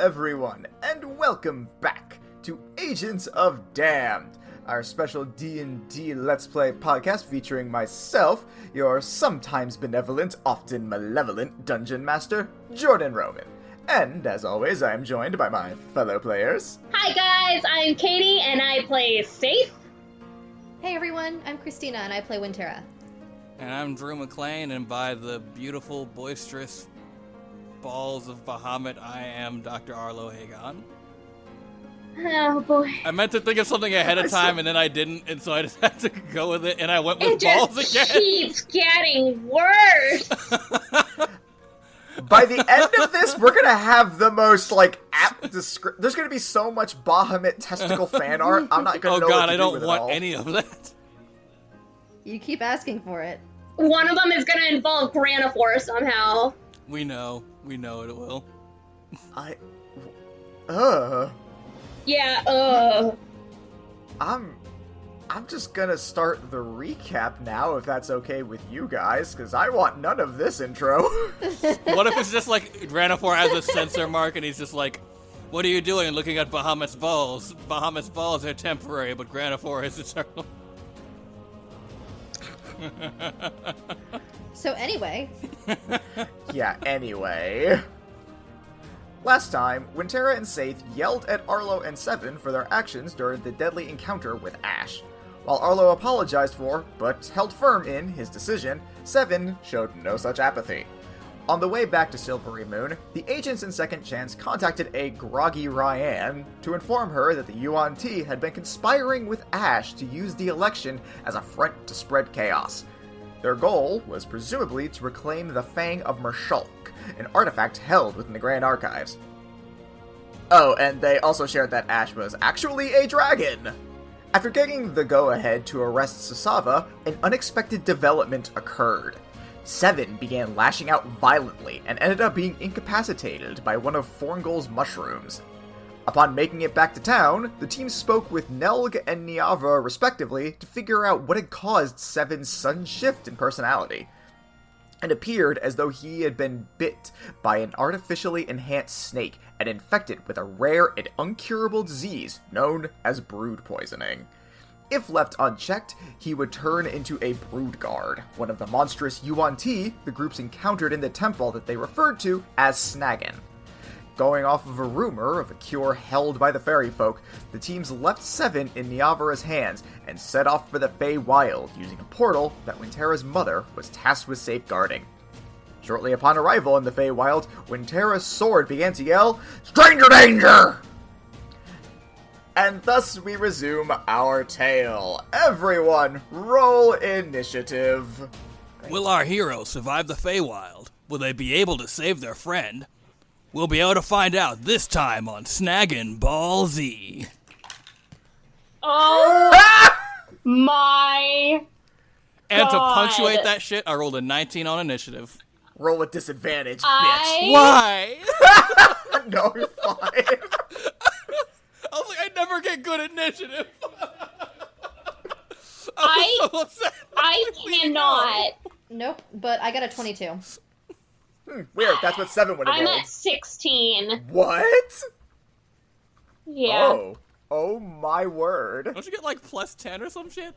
everyone, and welcome back to Agents of Damned, our special D&D Let's Play podcast featuring myself, your sometimes benevolent, often malevolent Dungeon Master, Jordan Roman. And, as always, I am joined by my fellow players. Hi guys, I'm Katie, and I play Faith. Hey everyone, I'm Christina, and I play Winterra. And I'm Drew McLean, and by the beautiful, boisterous balls of Bahamut, I am Dr. Arlo Hagon. Oh boy. I meant to think of something ahead of time, and then I didn't, and so I just had to go with it, and I went with balls again. It just keeps getting worse. By the end of this, we're gonna have the most, apt description. There's gonna be so much Bahamut testicle fan art, I'm not gonna know what to do with it all. I don't want any of that. You keep asking for it. One of them is gonna involve Granifor somehow. We know it will. Yeah, I'm just gonna start the recap now, if that's okay with you guys, because I want none of this intro. What if it's just like Granifor has a censor mark and he's just like, what are you doing looking at Bahamut's balls? Bahamut's balls are temporary, but Granifor is eternal. So anyway. Yeah, anyway. Last time, Winterra and Saith yelled at Arlo and Seven for their actions during the deadly encounter with Ash. While Arlo apologized for, but held firm in, his decision, Seven showed no such apathy. On the way back to Silvery Moon, the agents in Second Chance contacted a groggy Ryan to inform her that the Yuan-Ti had been conspiring with Ash to use the election as a front to spread chaos. Their goal was presumably to reclaim the Fang of Mershulk, an artifact held within the Grand Archives. Oh, and they also shared that Ash was actually a dragon! After getting the go-ahead to arrest Sasava, an unexpected development occurred. Seven began lashing out violently and ended up being incapacitated by one of Forngol's mushrooms. Upon making it back to town, the team spoke with Nelg and Niavra respectively to figure out what had caused Seven's sudden shift in personality. It appeared as though he had been bit by an artificially enhanced snake and infected with a rare and incurable disease known as brood poisoning. If left unchecked, he would turn into a brood guard, one of the monstrous Yuan-Ti the groups encountered in the temple that they referred to as Snaggin. Going off of a rumor of a cure held by the fairy folk, the teams left Seven in Niavra's hands and set off for the Fey Wild using a portal that Winterra's mother was tasked with safeguarding. Shortly upon arrival in the Fey Wild, Winterra's sword began to yell, "Stranger danger!" And thus we resume our tale. Everyone, roll initiative. Will our heroes survive the Feywild? Will they be able to save their friend? We'll be able to find out this time on Snaggin' Ball Z. Oh my And to God. punctuate that shit, I rolled a 19 on initiative. Roll with disadvantage, I- Why? bitch. No, you're fine. I was like, I never get good initiative. I was so upset. I cannot. Nope, but I got a 22. Weird, that's what Seven would have I'm rolled. at 16. What? Yeah. Oh my word. Don't you get like plus 10 or some shit?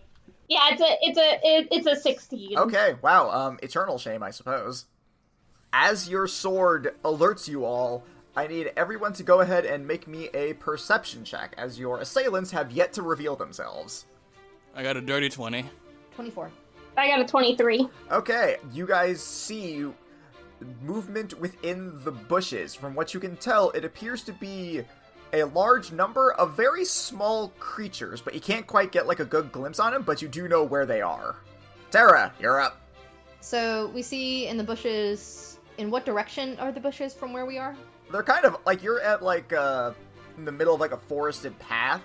Yeah, it's a 16. Okay, wow, eternal shame, I suppose. As your sword alerts you all, I need everyone to go ahead and make me a perception check, as your assailants have yet to reveal themselves. I got a dirty 20. 24. I got a 23. Okay, you guys see movement within the bushes. From what you can tell, it appears to be a large number of very small creatures, but you can't quite get a good glimpse on them, but you do know where they are. Tara, you're up. So we see in the bushes. In what direction are the bushes from where we are? They're kind of, you're at, in the middle of, a forested path.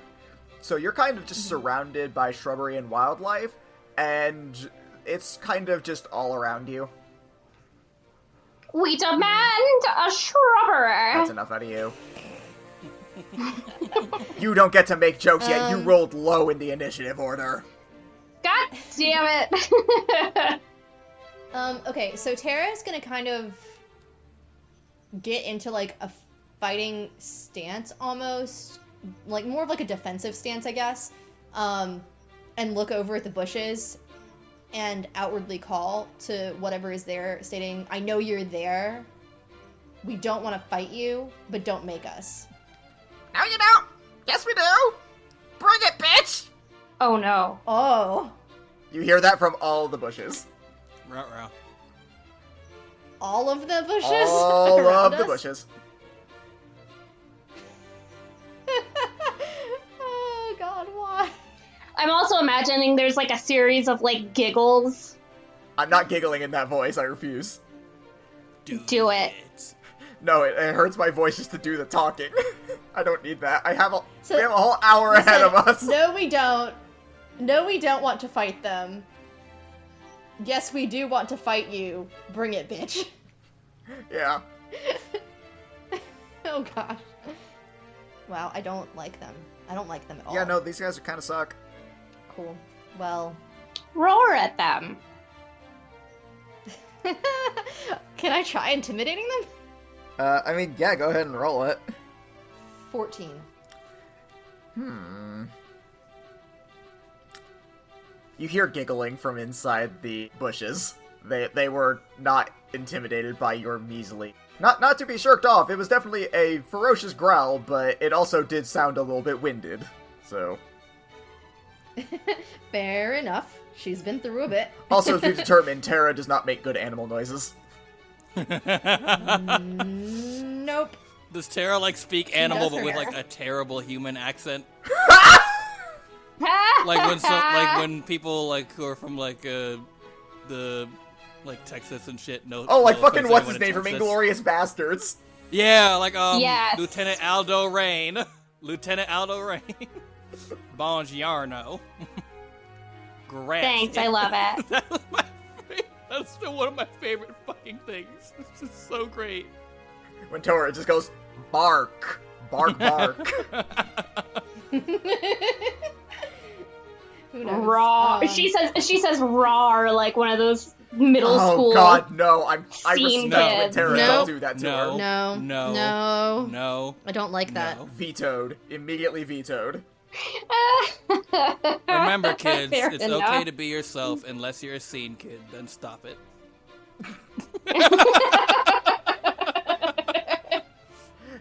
So you're kind of just surrounded by shrubbery and wildlife, and it's kind of just all around you. We demand a shrubbery. That's enough out of you. You don't get to make jokes yet. You rolled low in the initiative order. God damn it. Okay, so Tara's gonna kind of get into a fighting stance almost, like more of like a defensive stance, I guess, and look over at the bushes and outwardly call to whatever is there, stating, I know you're there. We don't want to fight you, but don't make us. No, you don't! Yes, we do! Bring it, bitch! Oh no. Oh. You hear that from all the bushes. Ruh-roh. All of the bushes? All around of the us? bushes. Oh god, why? I'm also imagining there's like a series of like giggles. I'm not giggling in that voice, I refuse. Do it. No, it hurts my voice just to do the talking. I don't need that. We have a whole hour You ahead said, of us. No, we don't. No, we don't want to fight them. Yes, we do want to fight you. Bring it, bitch. Yeah. Oh gosh. Wow, I don't like them. I don't like them at all. Yeah, no, these guys kind of suck. Cool. Well, Roar at them. can I try intimidating them? I mean, yeah, go ahead and roll it. 14. You hear giggling from inside the bushes. They were not intimidated by your measly... Not to be shirked off, it was definitely a ferocious growl, but it also did sound a little bit winded, so... Fair enough. She's been through a bit. Also, as we've determined, Terra does not make good animal noises. Nope. Does Tara like speak animal does but with her. like a terrible human accent? like Like when people like who are from like the like Texas and shit know. Oh, like know fucking offense what's to his anyone name in from Texas. Inglourious Bastards. Yeah, like Yes. Lieutenant Aldo Rain. Lieutenant Aldo Rain. Bongiorno. Grazie. Thanks, I love it. That was my favorite. That's still one of my favorite fucking things. It's just so great. When Terra just goes, bark, bark, bark. Who knows? Raw. She says raw like one of those middle Oh school. god, no, I teen respect when kids. Terra No. don't do that to No. her. No. No. No. No. I don't like that. No. Vetoed. Immediately vetoed. Remember, kids, Fair it's enough. okay to be yourself unless you're a scene kid. Then stop it.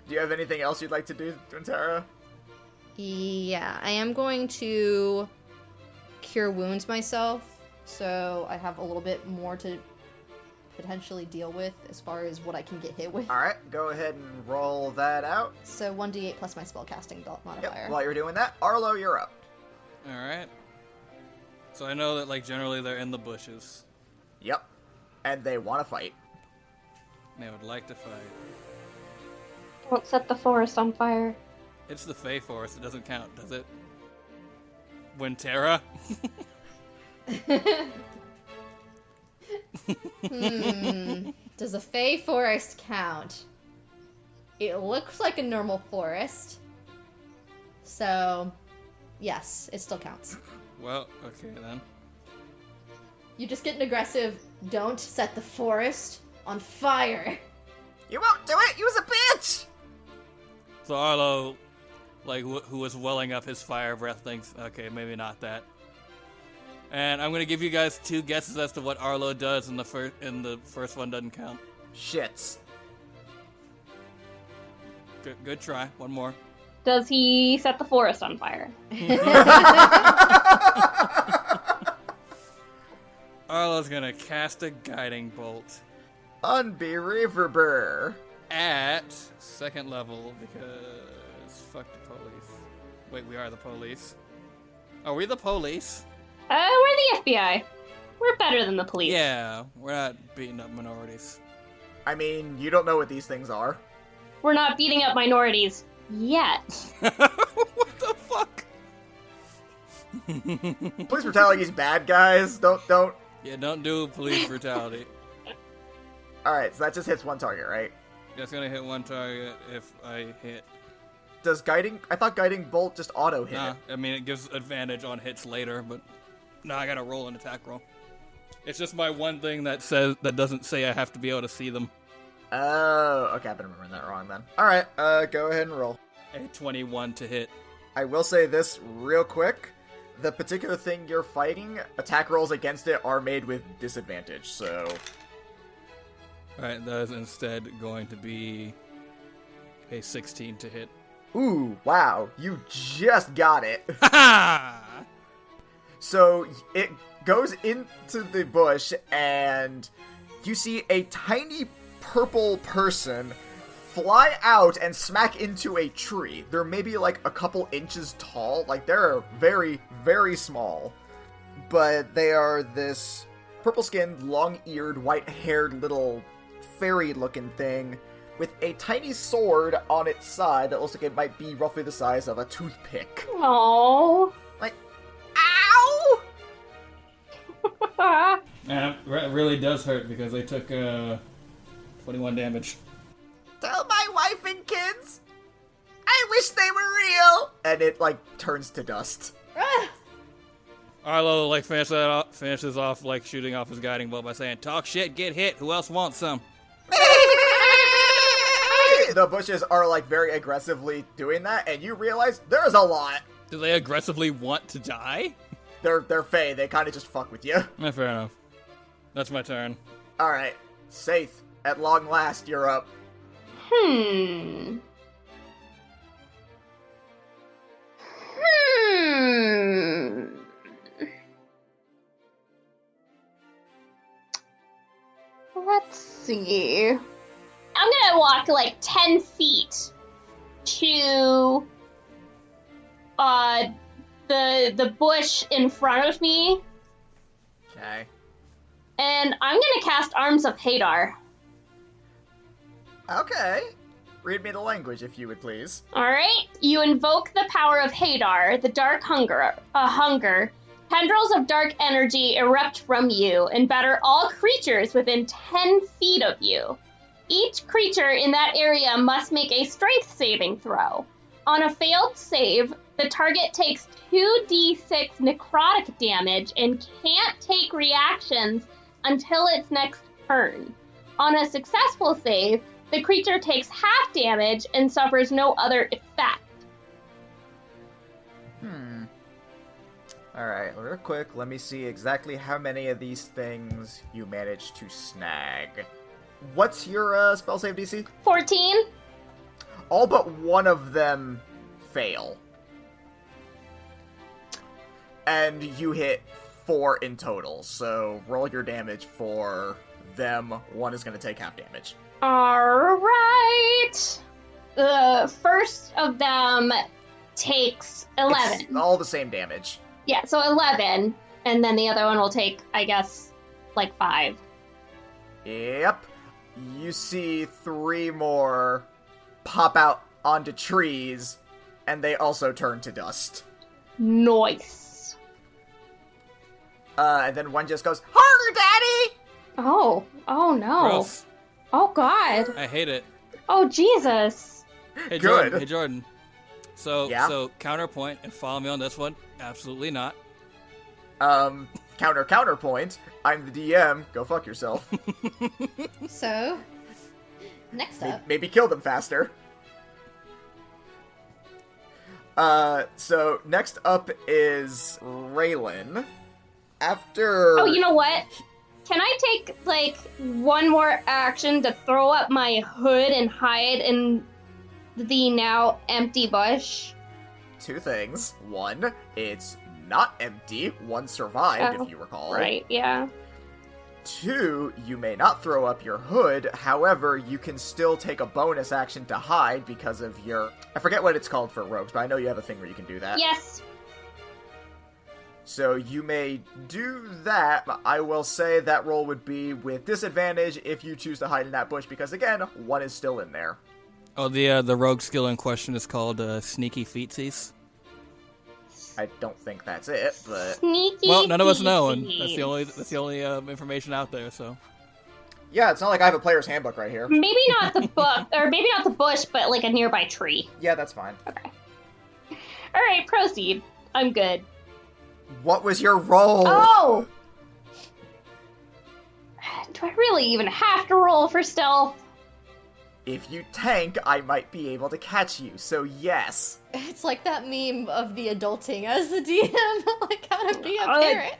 Do you have anything else you'd like to do, Terra? Yeah, I am going to cure wounds myself, so I have a little bit more to potentially deal with as far as what I can get hit with. Alright, go ahead and roll that out. So 1d8 plus my spellcasting modifier. Yep, while you're doing that, Arlo, you're up. Alright. So I know that, like, generally they're in the bushes. Yep. And they want to fight. They would like to fight. Don't set the forest on fire. It's the Fey Forest. It doesn't count, does it? Wintera? Does a Fey forest count? It looks like a normal forest. So, yes, it still counts. Well, okay then. You just get an aggressive, don't set the forest on fire. You won't do it! Use a bitch! So Arlo, like, who was welling up his fire breath, thinks, okay, maybe not that. And I'm gonna give you guys 2 guesses as to what Arlo does, and the first one doesn't count. Shits. Good try. One more. Does he set the forest on fire? Arlo's gonna cast a guiding bolt Unbelievable. at 2nd level because fuck the police. Wait, we are the police. Are we the police? We're the FBI. We're better than the police. Yeah, we're not beating up minorities. I mean, you don't know what these things are. We're not beating up minorities yet. What the fuck? Police brutality's bad, guys. Don't. Yeah, don't do police brutality. Alright, so that just hits one target, right? That's gonna hit one target if I hit. Does guiding... I thought guiding bolt just auto hit Nah, it. I mean, it gives advantage on hits later, but no, I gotta roll an attack roll. It's just my one thing that doesn't say I have to be able to see them. Oh, okay, I've been remembering that wrong then. Alright, go ahead and roll. A 21 to hit. I will say this real quick. The particular thing you're fighting, attack rolls against it are made with disadvantage, so... Alright, that is instead going to be a 16 to hit. Ooh, wow, you just got it. Ha! So it goes into the bush, and you see a tiny purple person fly out and smack into a tree. They're maybe like a couple inches tall. Like, they're very, very small. But they are this purple-skinned, long-eared, white-haired little fairy-looking thing with a tiny sword on its side that looks like it might be roughly the size of a toothpick. Oh. Like, ow! Yeah, it really does hurt because they took 21 damage. Tell my wife and kids, I wish they were real! And it, like, turns to dust. Ah! Arlo, like, finishes off, like, shooting off his guiding bolt by saying, "Talk shit, get hit, who else wants some?" The bushes are, like, very aggressively doing that, and you realize there's a lot. Do they aggressively want to die? They're Fey, they kind of just fuck with you. Yeah, fair enough. That's my turn. Alright, Saith, at long last, you're up. Hmm. Let's see. I'm gonna walk like 10 feet to the bush in front of me, Okay. and I'm gonna cast Arms of Hadar. Okay. Read me the language, if you would please. Alright, you invoke the power of Hadar, the dark hunger. Tendrils of dark energy erupt from you and batter all creatures within 10 feet of you. Each creature in that area must make a strength saving throw. On a failed save, the target takes 2d6 necrotic damage and can't take reactions until its next turn. On a successful save, the creature takes half damage and suffers no other effect. Alright, real quick, let me see exactly how many of these things you managed to snag. What's your spell save DC? 14? All but one of them fail. And you hit 4 in total, so roll your damage for them. One is going to take half damage. Alright. The first of them takes 11. It's all the same damage. Yeah, so 11. And then the other one will take, I guess, like 5. Yep. You see 3 more pop out onto trees, and they also turn to dust. Nice. And then one just goes, "Harder, Daddy!" Oh no. Gross. Oh God. I hate it. Oh Jesus. Hey, Good. Jordan. So, Yeah? so counterpoint and follow me on this one. Absolutely not. Counterpoint. I'm the DM. Go fuck yourself. So, next up. Maybe kill them faster. So next up is Raylan. After... Oh, you know what? Can I take, like, one more action to throw up my hood and hide in the now empty bush? 2 things. 1, it's not empty. 1 survived, Oh, if you recall. Right, yeah. 2, you may not throw up your hood, however, you can still take a bonus action to hide because of your... I forget what it's called for rogues, but I know you have a thing where you can do that. Yes. So you may do that. I will say that roll would be with disadvantage if you choose to hide in that bush, because again, 1 is still in there. Oh, the rogue skill in question is called Sneaky Feetsies. I don't think that's it, but... Sneaky. Well, none of us know, and feetsies. that's the only information out there. So. Yeah, it's not like I have a player's handbook right here. Maybe not the book, or maybe not the bush, but like a nearby tree. Yeah, that's fine. Okay. All right, proceed. I'm good. What was your roll? Oh! Do I really even have to roll for stealth? If you tank, I might be able to catch you, so yes. It's like that meme of the adulting as the DM, like how to be a parent.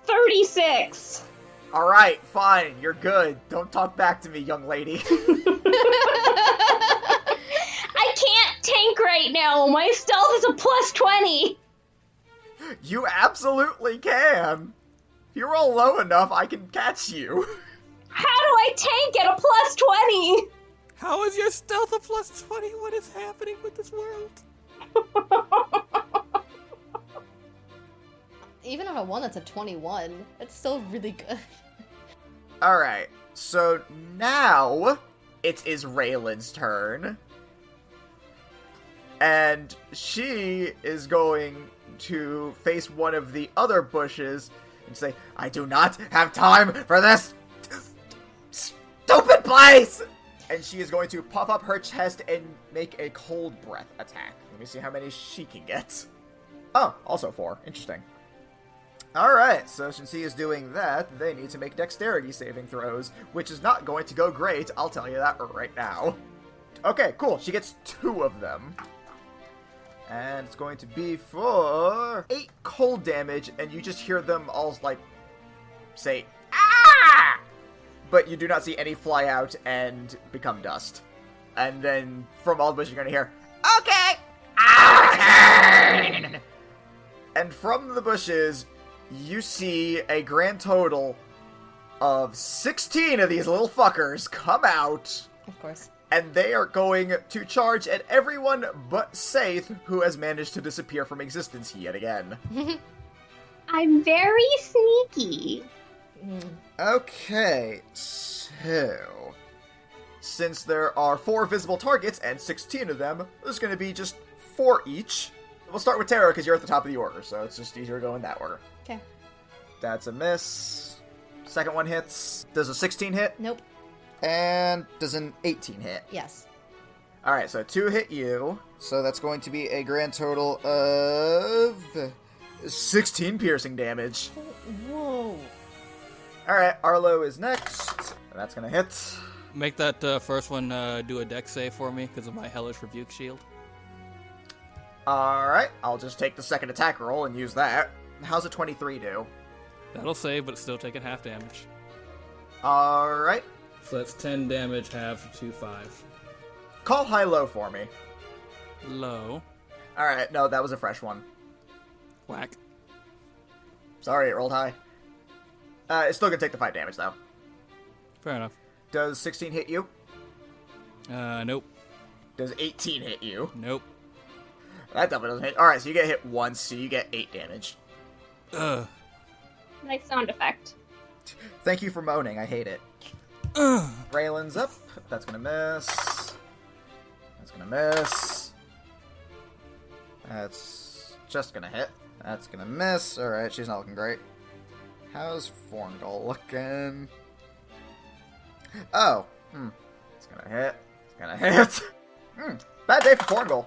36. Alright, fine, you're good. Don't talk back to me, young lady. I can't tank right now. My stealth is a plus 20. You absolutely can. If you roll low enough, I can catch you. How do I tank at a plus 20? How is your stealth a plus 20? What is happening with this world? Even on a 1 that's a 21, it's still really good. Alright, so now it is Raylan's turn. And she is going to face one of the other bushes and say, I do not have time for this stupid place! And she is going to puff up her chest and make a cold breath attack. Let me see how many she can get. Oh, also 4. Interesting. Alright, so since he is doing that, they need to make dexterity saving throws, which is not going to go great, I'll tell you that right now. Okay, cool, she gets 2 of them. And it's going to be for 8 cold damage, and you just hear them all, like, say, ah! But you do not see any fly out and become dust. And then from all the bushes you're going to hear, okay! Ah! And from the bushes, you see a grand total of 16 of these little fuckers come out. Of course. And they are going to charge at everyone but Saith, who has managed to disappear from existence yet again. I'm very sneaky. Okay, so since there are 4 visible targets and 16 of them, there's going to be just 4 each. We'll start with Tara because you're at the top of the order, so it's just easier to go in that order. Okay. That's a miss. Second one hits. Does a 16 hit? Nope. And does an 18 hit? Yes. Alright, so 2 hit you. So that's going to be a grand total of 16 piercing damage. Whoa. Alright, Arlo is next. That's gonna hit. Make that first one do a dex save for me because of my Hellish Rebuke shield. Alright, I'll just take the second attack roll and use that. How's a 23 do? That'll save, but it's still taking half damage. Alright. So that's 10 damage, half to 5. Call high-low for me. Low. Alright, no, that was a fresh one. Whack. Sorry, it rolled high. It's still gonna take the 5 damage, though. Fair enough. Does 16 hit you? Nope. Does 18 hit you? Nope. That definitely doesn't hit. Alright, so you get hit once, so you get 8 damage. Ugh. Nice sound effect. Thank you for moaning, I hate it. Ugh. Raylan's up. That's gonna miss. That's gonna miss. That's just gonna hit. That's gonna miss. Alright, she's not looking great. How's Forngal looking? Oh. It's gonna hit. It's gonna hit. Bad day for Forngal.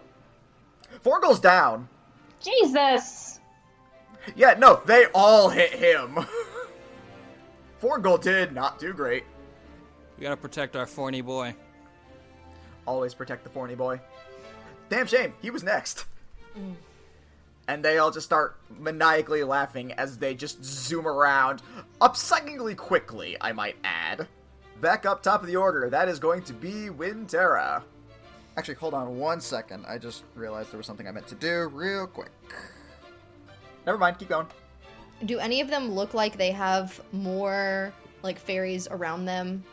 Forngal's down. Jesus. Yeah, no, they all hit him. Forngal did not do great. We gotta protect our Forny boy. Always protect the Forny boy. Damn shame, he was next. And they all just start maniacally laughing as they just zoom around, upsettingly quickly, I might add. Back up top of the order, that is going to be Wintera. Actually, hold on 1 second. I just realized there was something I meant to do real quick. Never mind, keep going. Do any of them look like they have more, like, fairies around them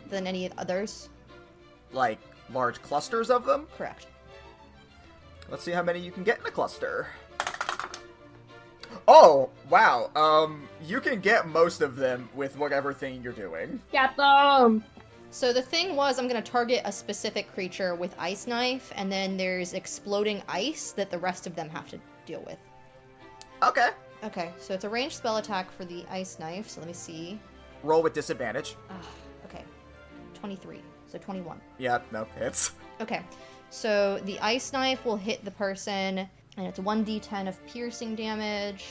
than any others? Like, large clusters of them? Correct. Let's see how many you can get in a cluster. Oh, wow. You can get most of them with whatever thing you're doing. Get them. So the thing was, I'm going to target a specific creature with Ice Knife, and then there's exploding ice that the rest of them have to deal with. Okay. Okay, so it's a ranged spell attack for the Ice Knife, so let me see. Roll with disadvantage. Okay, 23, so 21. Yeah, no, hits. Okay, so the Ice Knife will hit the person, and it's 1d10 of piercing damage,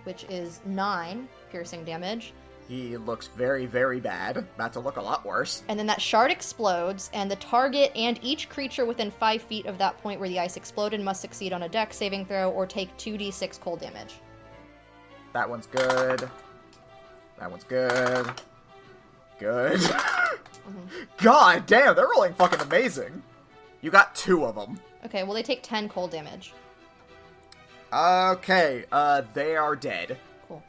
which is 9 piercing damage. He looks very, very bad. About to look a lot worse. And then that shard explodes, and the target and each creature within 5 feet of that point where the ice exploded must succeed on a dex saving throw or take 2d6 cold damage. That one's good. That one's good. Good. God damn, they're rolling fucking amazing. You got 2 of them. Okay, well they take 10 cold damage. Okay, they are dead. Cool.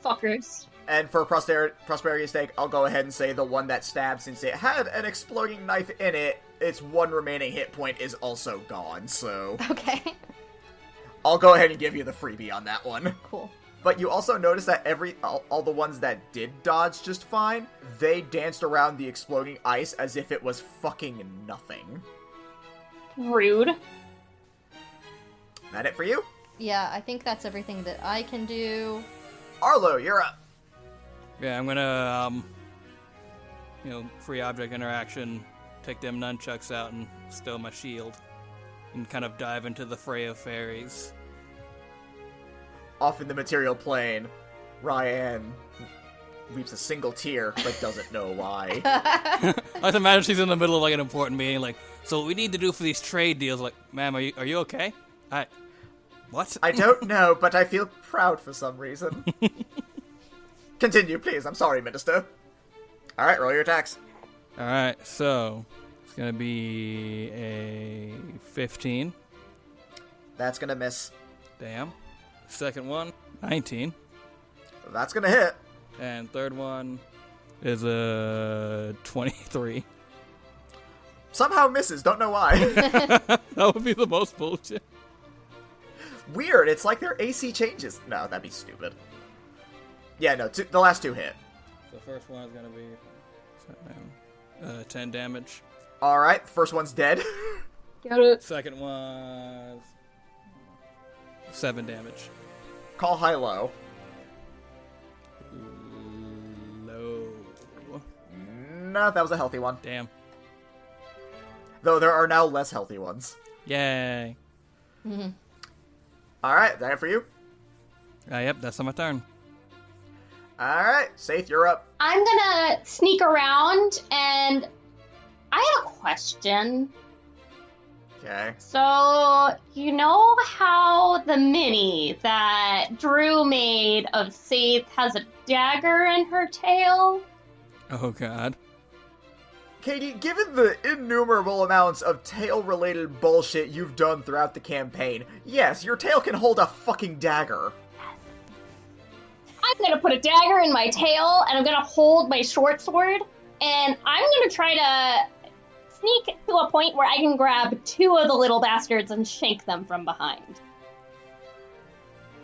Fuckers. And for prosperity's sake, I'll go ahead and say the one that stabbed, since it had an exploding knife in it, its 1 remaining hit point is also gone, so... Okay. I'll go ahead and give you the freebie on that one. Cool. But you also notice that all the ones that did dodge just fine, they danced around the exploding ice as if it was fucking nothing. Rude. That it for you? Yeah, I think that's everything that I can do. Arlo, you're up. Yeah, I'm gonna, free object interaction, take them nunchucks out and stow my shield, and kind of dive into the fray of fairies. Off in the material plane, Ryan weeps a single tear, but doesn't know why. I like to imagine she's in the middle of like an important meeting, like, so what we need to do for these trade deals, like, ma'am, are you okay? What? I don't know, but I feel proud for some reason. Continue, please. I'm sorry, Minister. Alright, roll your attacks. Alright, so it's gonna be a 15. That's gonna miss. Damn. Second one, 19. That's gonna hit. And third one is a 23. Somehow misses, don't know why. That would be the most bullshit. Weird, it's like their AC changes. No, that'd be stupid. Yeah, no, the last 2 hit. The first one is gonna be 10 damage. Alright, first one's dead. Got it. Second one, 7 damage. Call high-low. Low. No, that was a healthy one. Damn. Though there are now less healthy ones. Yay. Alright, that it for you? Yep, that's on my turn. Alright, Saith, you're up. I'm gonna sneak around, and I have a question. Okay. So, you know how the mini that Drew made of Saith has a dagger in her tail? Oh god. Katie, given the innumerable amounts of tail-related bullshit you've done throughout the campaign, yes, your tail can hold a fucking dagger. I'm gonna put a dagger in my tail, and I'm gonna hold my short sword, and I'm gonna try to sneak to a point where I can grab 2 of the little bastards and shank them from behind.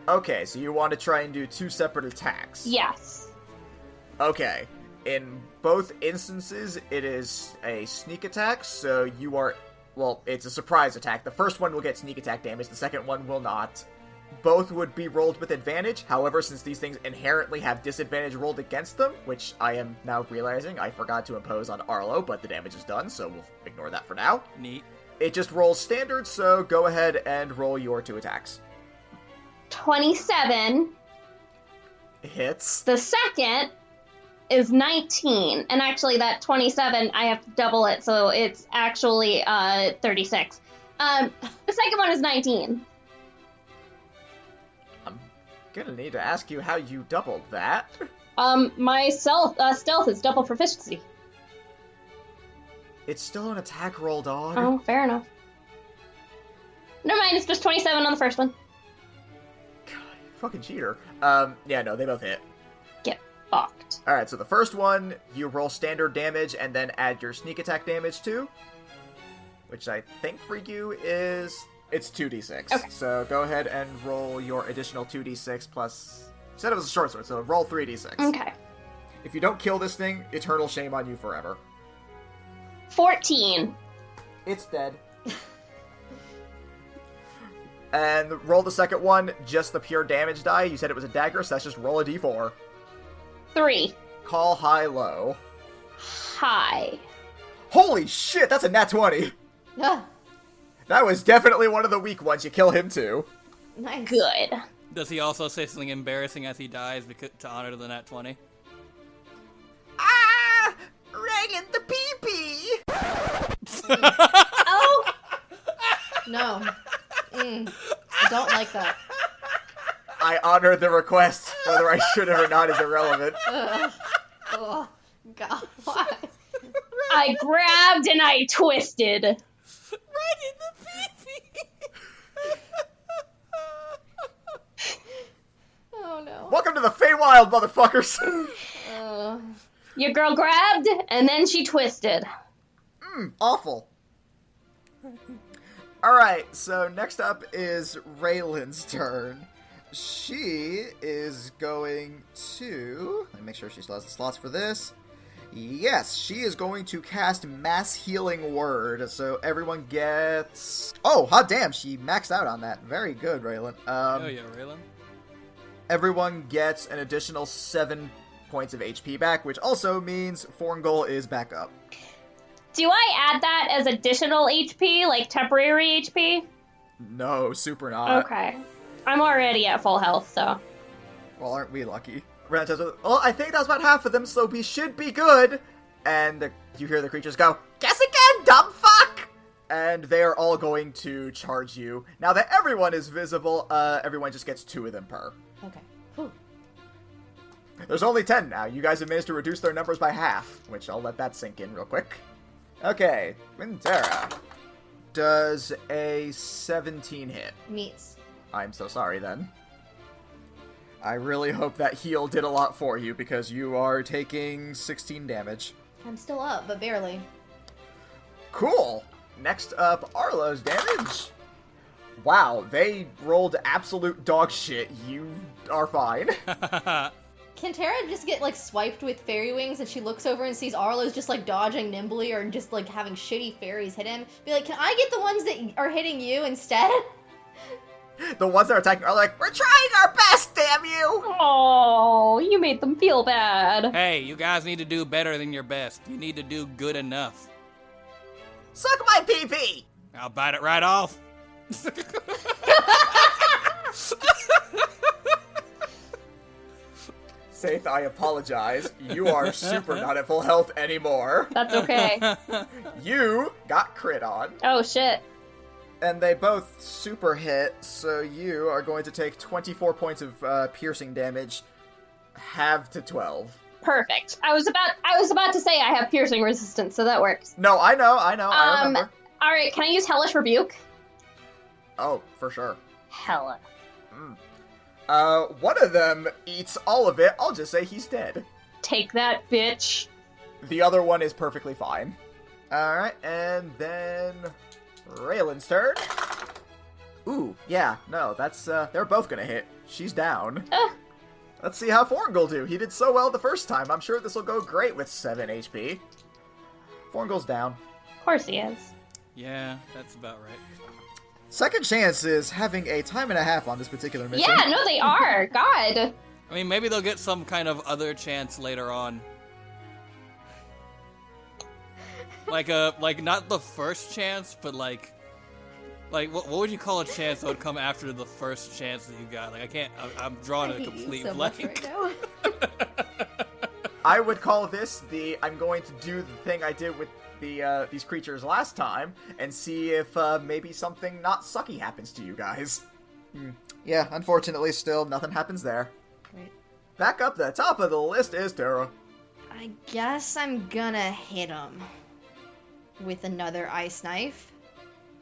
Okay, so you want to try and do 2 separate attacks. Yes. Okay. In both instances, it is a sneak attack, so you are... Well, it's a surprise attack. The first one will get sneak attack damage, the second one will not. Both would be rolled with advantage, however, since these things inherently have disadvantage rolled against them, which I am now realizing I forgot to impose on Arlo, but the damage is done, so we'll ignore that for now. Neat. It just rolls standard, so go ahead and roll your 2 attacks. 27. Hits. The second is 19. And actually, that 27, I have to double it, so it's actually 36. The second one is 19. I'm gonna need to ask you how you doubled that. My stealth is double proficiency. It's still an attack roll, dog. Oh, fair enough. Never mind, it's just 27 on the first one. God, fucking cheater. Yeah, no, they both hit. Get fucked. Alright, so the first one, you roll standard damage and then add your sneak attack damage to, which I think for you is... It's 2d6. Okay. So go ahead and roll your additional 2d6 plus... You said it was a short sword, so roll 3d6. Okay. If you don't kill this thing, eternal shame on you forever. 14. It's dead. And roll the second one, just the pure damage die. You said it was a dagger, so that's just roll a d4. 3. Call high-low. High. Holy shit, that's a nat 20! Ah, That was definitely one of the weak ones. You kill him too. nice. Good. Does he also say something embarrassing as he dies to honor the nat 20? Oh! No. I don't like that. I honor the request. Whether I should have or not is irrelevant. Ugh. Oh, God. Why? I grabbed and I twisted. Right in the pee-pee. Oh, no. Welcome to the Fey Wild, motherfuckers! Your girl grabbed and then she twisted. Awful. Alright, so next up is Raylan's turn. She is going to... Let me make sure she still has the slots for this. Yes, she is going to cast Mass Healing Word, so everyone gets... Oh, hot damn, she maxed out on that. Very good, Raylan. Oh yeah, Raylan. Everyone gets an additional 7 points of HP back, which also means Forngol is back up. Do I add that as additional HP, like temporary HP? No, super not. Okay. I'm already at full health, so. Well, aren't we lucky? Ren says, well, I think that's about half of them, so we should be good. And you hear the creatures go, guess again, dumb fuck! And they are all going to charge you. Now that everyone is visible, everyone just gets 2 of them per. Okay. Whew. There's only 10 now. You guys have managed to reduce their numbers by half, which I'll let that sink in real quick. Okay, Wintera. Does a 17 hit? Meets. I'm so sorry then. I really hope that heal did a lot for you, because you are taking 16 damage. I'm still up, but barely. Cool! Next up, Arlo's damage. Wow, they rolled absolute dog shit. You are fine. Can Tara just get, like, swiped with fairy wings and she looks over and sees Arlo's just, like, dodging nimbly or just, like, having shitty fairies hit him? Be like, can I get the ones that are hitting you instead? The ones that are attacking are like, we're trying our best, damn you! Oh, you made them feel bad. Hey, you guys need to do better than your best. You need to do good enough. Suck my pee-pee! I'll bite it right off. Saith, I apologize. You are super not at full health anymore. That's okay. You got crit on. Oh, shit. And they both super hit, so you are going to take 24 points of piercing damage, halved to 12. Perfect. I was about to say I have piercing resistance, so that works. No, I know, I remember. Alright, can I use Hellish Rebuke? Oh, for sure. Hella. One of them eats all of it. I'll just say he's dead. Take that, bitch. The other one is perfectly fine. Alright, and then Raylan's turn. Ooh, yeah, no, that's, they're both gonna hit. She's down. Let's see how Forngol do. He did so well the first time. I'm sure this will go great with 7 HP. Forngol's down. Of course he is. Yeah, that's about right. Second Chance is having a time and a half on this particular mission. Yeah, no, they are. God. I mean, maybe they'll get some kind of other chance later on. Like not the first chance, but like what would you call a chance that would come after the first chance that you got? Like I'm drawing a complete blank. Right now. I would call this I'm going to do the thing I did with these creatures last time and see if maybe something not sucky happens to you guys. Yeah, unfortunately still nothing happens there. Great. Back up the top of the list is Tara. I guess I'm gonna hit him with another ice knife.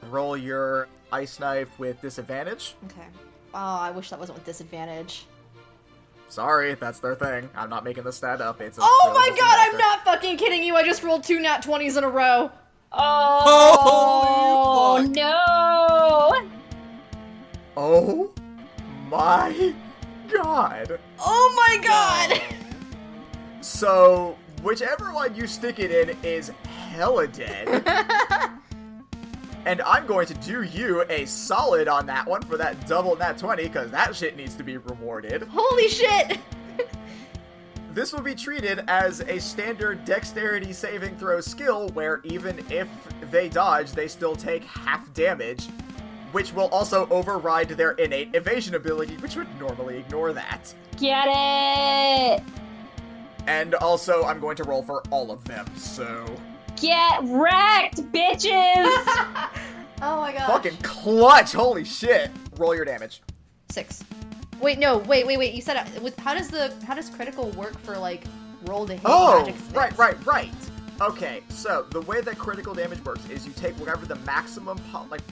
Roll your ice knife with disadvantage. Okay. Oh, I wish that wasn't with disadvantage. Sorry, that's their thing. I'm not making this stat up. It's Oh my god, I'm not fucking kidding you! I just rolled 2 nat 20s in a row! Oh, Holy fuck. no! Oh my god! Oh my god! So, whichever one you stick it in is hella dead. And I'm going to do you a solid on that one for that double nat 20, because that shit needs to be rewarded. Holy shit! This will be treated as a standard dexterity saving throw skill, where even if they dodge, they still take half damage, which will also override their innate evasion ability, which would normally ignore that. Get it! And also, I'm going to roll for all of them, so Get wrecked, bitches! Oh my gosh. Fucking clutch! Holy shit! Roll your damage. 6. Wait, no, wait. You said how does critical work for like roll to hit magic things? Right. Okay, so the way that critical damage works is you take whatever the maximum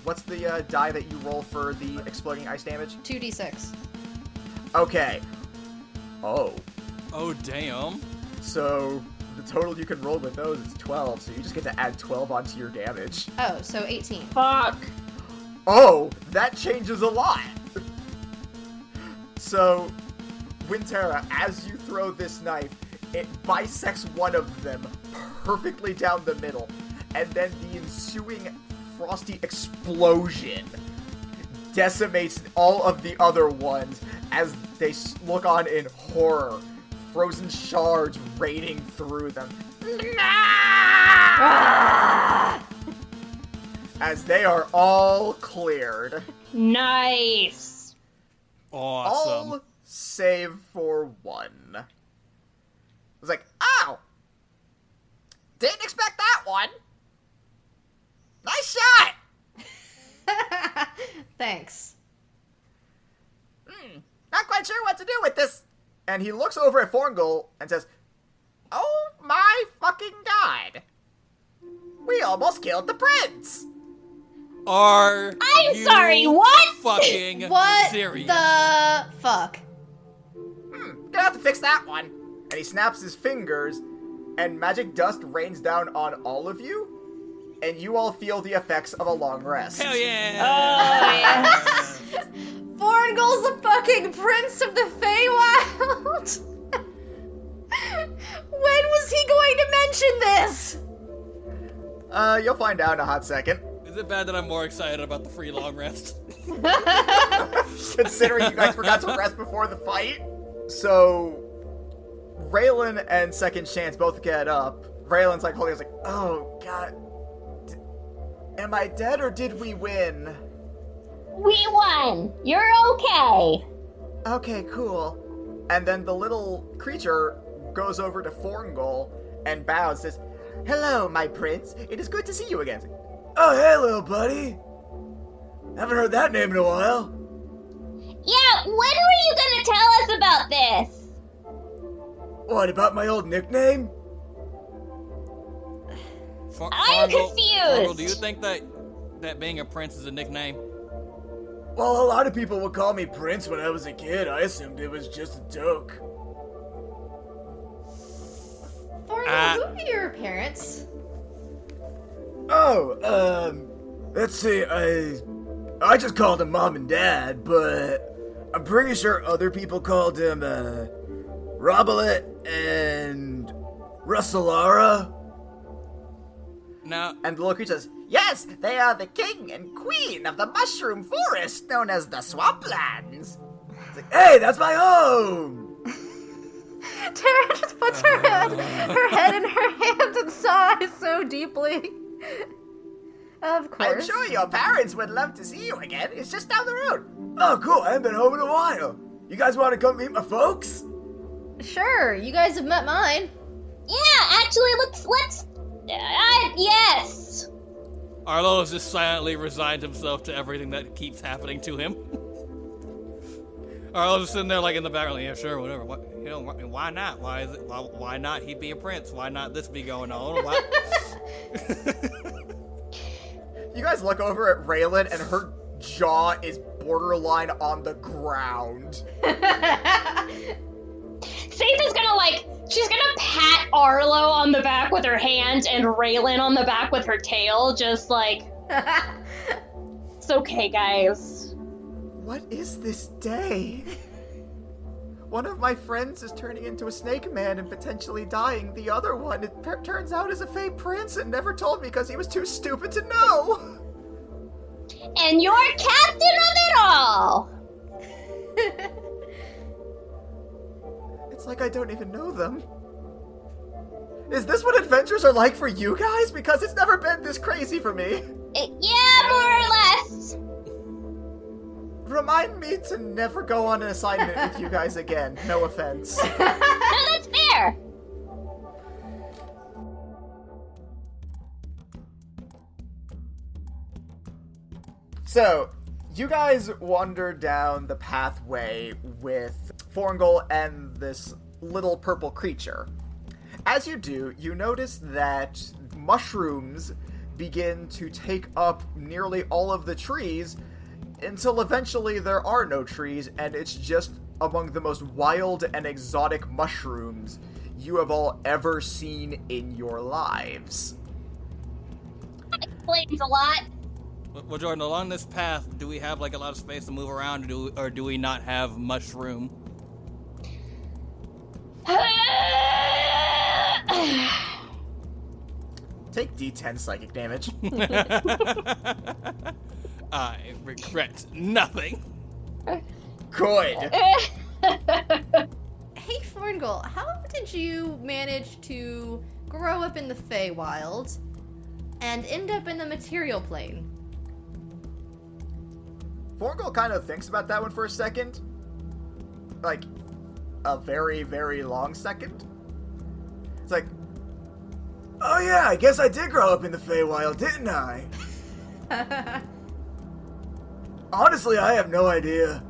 what's the die that you roll for the exploding ice damage? 2d6. Okay. Oh. Oh, damn. So the total you can roll with those is 12, so you just get to add 12 onto your damage. Oh, so 18. Fuck. Oh, that changes a lot. So, Wintera, as you throw this knife, it bisects one of them perfectly down the middle, and then the ensuing frosty explosion decimates all of the other ones as they look on in horror, frozen shards raining through them. As they are all cleared. Nice. Awesome. All save for one. I was like, ow! Didn't expect that one! Nice shot! Thanks. Not quite sure what to do with this. And he looks over at Forngal and says, oh my fucking god! We almost killed the prince! Are I'm you sorry, what? fucking What serious? the fuck? Gonna have to fix that one. And he snaps his fingers, and magic dust rains down on all of you, and you all feel the effects of a long rest. Hell yeah! Oh, yeah. Forngal's the fucking prince of the Fey Wild! When was he going to mention this? You'll find out in a hot second. Is it bad that I'm more excited about the free long rest? Considering you guys forgot to rest before the fight. So, Raylan and Second Chance both get up. Raylan's like holding us like, oh god. Am I dead or did we win? We won. You're okay. Okay, cool. And then the little creature goes over to Forngal and bows, says, hello, my prince. It is good to see you again. Oh, hey, little buddy. Haven't heard that name in a while. Yeah, when were you gonna tell us about this? What, about my old nickname? I'm confused. Fargo, do you think that being a prince is a nickname? Well, a lot of people would call me Prince when I was a kid. I assumed it was just a joke. Forngal, who are your parents? Oh, let's see, I just called him Mom and Dad, but I'm pretty sure other people called him, Robolet and Russalara. Now, And the little creature says, yes, they are the king and queen of the mushroom forest known as the Swamplands. It's like, hey, that's my home! Tara just puts her head in her hands and sighs so deeply. Of course. I'm sure your parents would love to see you again. It's just down the road. Oh, cool. I haven't been home in a while. You guys want to come meet my folks? Sure, you guys have met mine. Yeah, actually, let's. Yes. Arlo has just silently resigned himself to everything that keeps happening to him. Arlo's just sitting there like in the background, yeah, sure, whatever. What, you know, why not? Why not he be a prince? Why not this be going on? Why? You guys look over at Raylan, and her jaw is borderline on the ground. Faith is gonna she's gonna pat Arlo on the back with her hand and Raylan on the back with her tail, just like, it's okay, guys. What is this day? One of my friends is turning into a snake man and potentially dying. The other one, it turns out, is a Fey prince and never told me because he was too stupid to know. And you're captain of it all! It's like I don't even know them. Is this what adventures are like for you guys? Because it's never been this crazy for me. Yeah, more or less. Remind me to never go on an assignment with you guys again. No offense. No, that's fair. So, you guys wander down the pathway with Forngol and this little purple creature. As you do, you notice that mushrooms begin to take up nearly all of the trees until eventually there are no trees, and it's just among the most wild and exotic mushrooms you have all ever seen in your lives. That explains a lot. Well, Jordan, along this path, do we have like a lot of space to move around, or do we not have much room? Take D10 psychic damage. I regret nothing. Good. Hey, Forngol, how did you manage to grow up in the Fey Wild and end up in the material plane? Forngol kind of thinks about that one for a second. Like, a very, very long second. It's like, oh yeah, I guess I did grow up in the Fey Wild, didn't I? Honestly, I have no idea.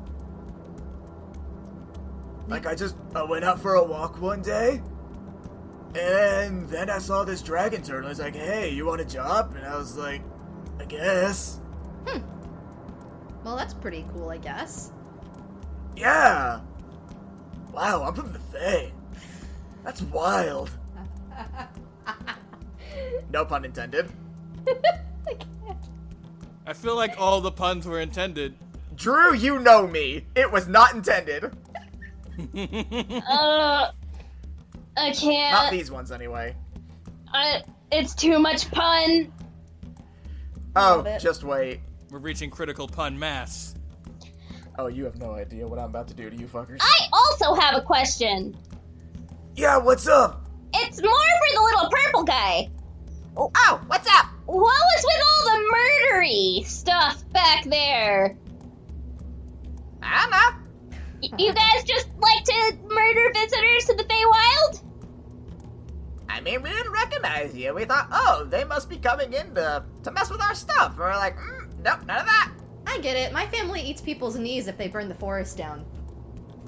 Like, I went out for a walk one day, and then I saw this dragon turtle. It's like, hey, you want a job? And I was like, I guess. Well, that's pretty cool, I guess. Yeah. Wow, I'm from the Fae. That's wild. No pun intended. I feel like all the puns were intended. Drew, you know me. It was not intended. I can't. Not these ones, anyway. It's too much pun. Oh, it. just wait. We're reaching critical pun mass. Oh, you have no idea what I'm about to do to you fuckers. I also have a question. Yeah, what's up? It's more for the little purple guy. Oh, what's up? What was with all the murdery stuff back there? I don't know. You guys just like to murder visitors to the Fey Wild? I mean, we didn't recognize you. We thought, oh, they must be coming in to mess with our stuff. And we're like, nope, none of that. I get it. My family eats people's knees if they burn the forest down.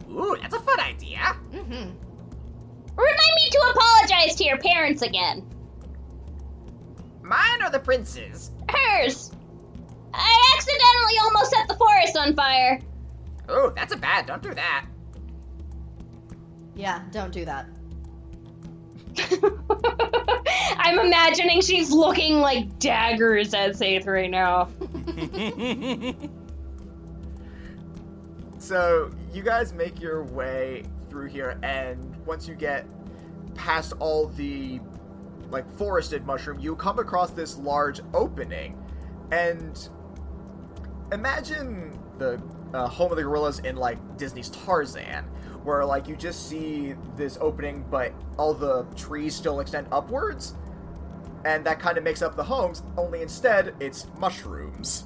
Ooh, that's a fun idea. Mm-hmm. Remind me to apologize to your parents again. Mine or the prince's? Hers. I accidentally almost set the forest on fire. Ooh, that's a bad. Don't do that. Yeah, don't do that. I'm imagining she's looking like daggers at Saith right now. So, you guys make your way through here, and once you get past all the, like, forested mushroom, you come across this large opening. And imagine the home of the gorillas in, like, Disney's Tarzan, where, like, you just see this opening, but all the trees still extend upwards, and that kind of makes up the homes, only instead, it's mushrooms.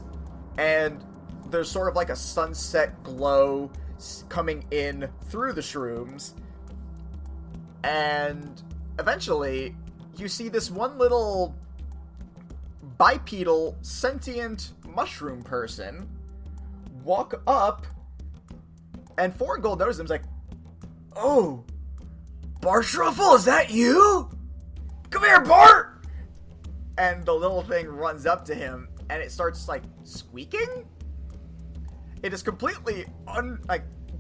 And there's sort of like a sunset glow coming in through the shrooms, and eventually, you see this one little bipedal, sentient mushroom person walk up, and Forngol notices him. He's like, oh, Bart Truffle, is that you? Come here, Bart! And the little thing runs up to him, and it starts, like, squeaking? It is completely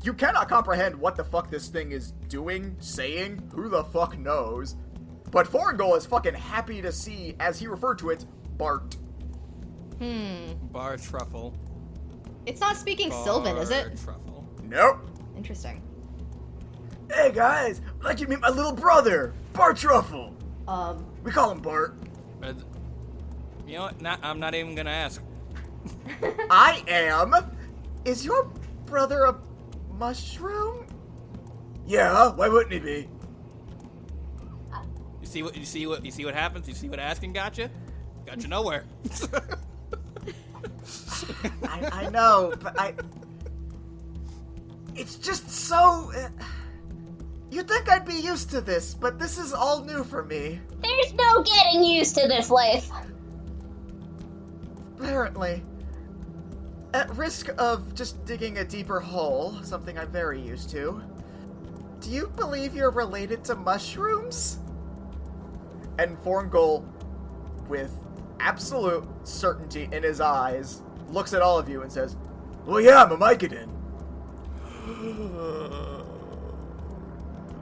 you cannot comprehend what the fuck this thing is doing, saying, who the fuck knows. But Forngol is fucking happy to see, as he referred to it, Bart. Bar truffle. It's not speaking Sylvan, is it? Truffle. Nope. Interesting. Hey guys, I'd like you to meet my little brother, Bart Truffle. We call him Bart. You know what? I'm not even gonna ask. I am. Is your brother a mushroom? Yeah, why wouldn't he be? You see what happens? You see what asking got you? Got you nowhere. I know, but it's just so... You'd think I'd be used to this, but this is all new for me. There's no getting used to this life. Apparently. At risk of just digging a deeper hole, something I'm very used to, do you believe you're related to mushrooms? And Forngol, with absolute certainty in his eyes, looks at all of you and says, well, yeah, I'm a Mycodon.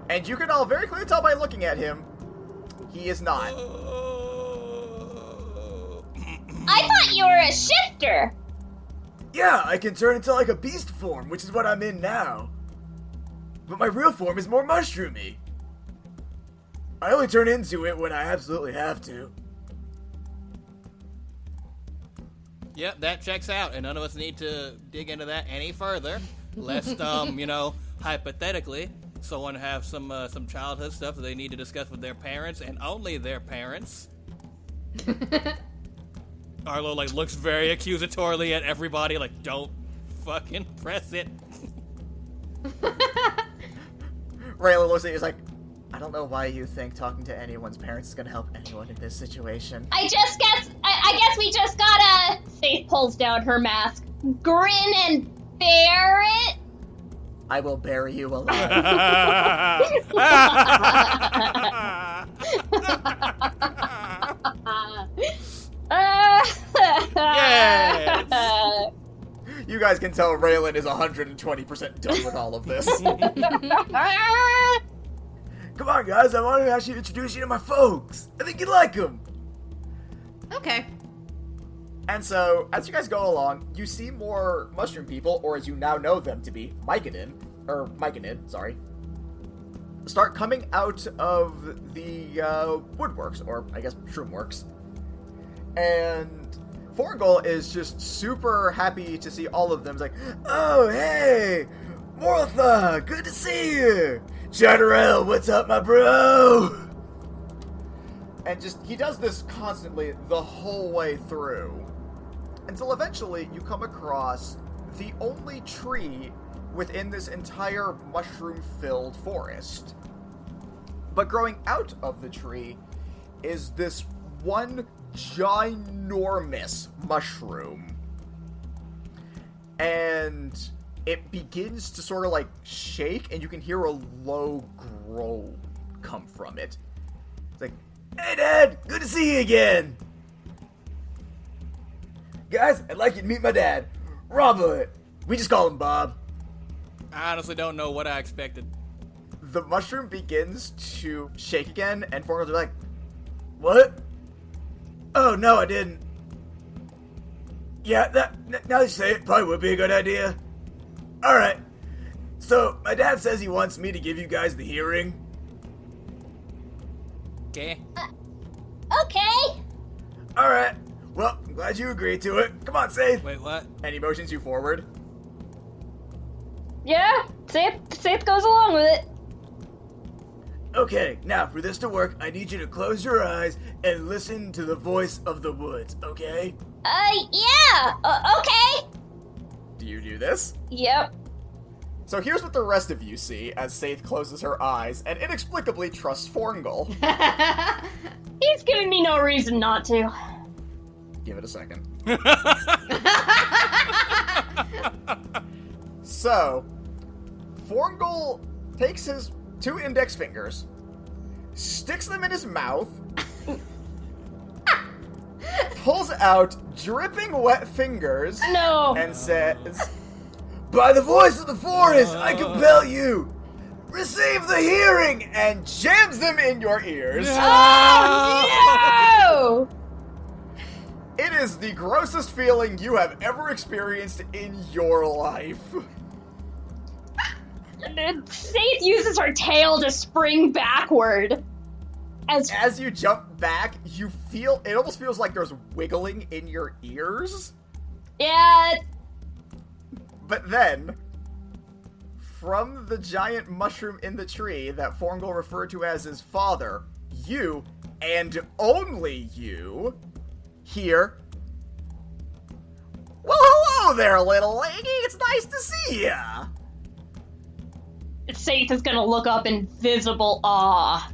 And you can all very clearly tell by looking at him, he is not. I thought you were a shifter. Yeah, I can turn into like a beast form, which is what I'm in now. But my real form is more mushroomy. I only turn into it when I absolutely have to. Yep, that checks out, and none of us need to dig into that any further, lest, hypothetically, someone have some childhood stuff that they need to discuss with their parents, and only their parents. Arlo, looks very accusatorily at everybody, don't fucking press it. Rayla looks at you, he's like, I don't know why you think talking to anyone's parents is gonna help anyone in this situation. I guess we just gotta... Faith pulls down her mask. Grin and bear it? I will bury you alive. Yes! You guys can tell Raylan is 120% done with all of this. Come on, guys, I want to actually introduce you to my folks. I think you'd like them. Okay. And so, as you guys go along, you see more mushroom people, or as you now know them to be, Myconid, start coming out of the woodworks, or I guess shroomworks. And Forngol is just super happy to see all of them. He's like, oh, hey, Mortha, good to see you. Charterelle, what's up, my bro? And he does this constantly the whole way through. Until eventually you come across the only tree within this entire mushroom-filled forest. But growing out of the tree is this one ginormous mushroom. And it begins to sort of shake, and you can hear a low groan come from it. It's like, hey Dad, good to see you again! Guys, I'd like you to meet my dad, Robert. We just call him Bob. I honestly don't know what I expected. The mushroom begins to shake again, and Forngol's like, what? Oh, no, I didn't. Yeah, now that you say it, probably would be a good idea. Alright, so my dad says he wants me to give you guys the hearing. Okay. Okay. Alright, well, I'm glad you agreed to it. Come on, Seth. Wait, what? And he motions you forward. Yeah, Seth goes along with it. Okay, now for this to work, I need you to close your eyes and listen to the voice of the woods, okay? Yeah, okay. Do you do this? Yep. So here's what the rest of you see as Saith closes her eyes and inexplicably trusts Forngol. He's giving me no reason not to. Give it a second. So, Forngol takes his 2 index fingers, sticks them in his mouth, pulls out dripping wet fingers, No. and says, by the voice of the forest, I compel you, receive the hearing, and jams them in your ears. Oh, no! It is the grossest feeling you have ever experienced in your life. Seth uses her tail to spring backward. As you jump back, you feel, it almost feels like there's wiggling in your ears. Yeah. But then, from the giant mushroom in the tree that Forngol referred to as his father, you, and only you, hear, well, hello there, little lady. It's nice to see ya. Seth is gonna look up in visible awe.